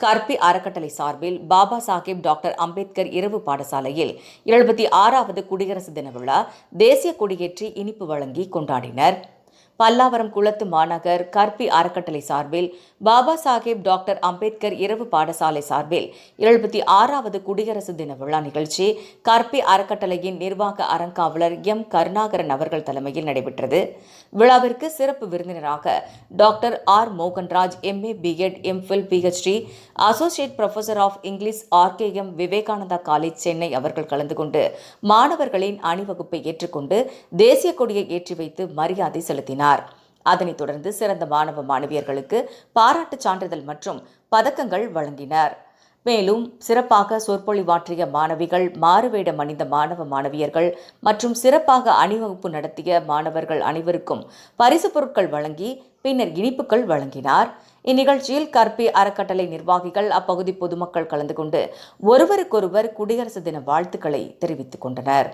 கற்பி அறக்கட்டளை சார்பில் பாபா சாஹேப் டாக்டர் அம்பேத்கர் இரவு பாடசாலையில் 76வது குடியரசு தின விழா தேசிய கொடியேற்றி இனிப்பு வழங்கி கொண்டாடினர். பல்லாவரம் குளத்து மாநகர் கற்பி அறக்கட்டளை சார்பில் பாபா சாஹேப் டாக்டர் அம்பேத்கர் இரவு பாடசாலை சார்பில் 76வது குடியரசு தின விழா நிகழ்ச்சி கற்பி அறக்கட்டளையின் நிர்வாக அறங்காவலர் எம். கருணாகரன் அவர்கள் தலைமையில் நடைபெற்றது. விழாவிற்கு சிறப்பு விருந்தினராக doctor R. Mohanraj MA. BEd MPhil PhD associate professor of English RKM. Vivekananda college Chennai அவர்கள் கலந்து கொண்டு மாணவர்களின் அணிவகுப்பை ஏற்றுக்கொண்டு தேசிய கொடியை ஏற்றி வைத்து மரியாதை செலுத்தினார். அதனைத் தொடர்ந்து சிறந்த மாணவ மாணவியர்களுக்கு பாராட்டுச் சான்றிதழ் மற்றும் பதக்கங்கள் வழங்கினர். மேலும் சிறப்பாக சொற்பொழிவாற்றிய மாணவிகள், மாறுவேடம் அணிந்த மாணவ மாணவியர்கள் மற்றும் சிறப்பாக அணிவகுப்பு நடத்திய மாணவர்கள் அனைவருக்கும் பரிசுப் பொருட்கள் வழங்கி பின்னர் இனிப்புகள் வழங்கினார். இந்நிகழ்ச்சியில் கற்பி அறக்கட்டளை நிர்வாகிகள், அப்பகுதி பொதுமக்கள் கலந்து கொண்டு ஒருவருக்கொருவர் குடியரசு தின வாழ்த்துக்களை தெரிவித்துக் கொண்டனர்.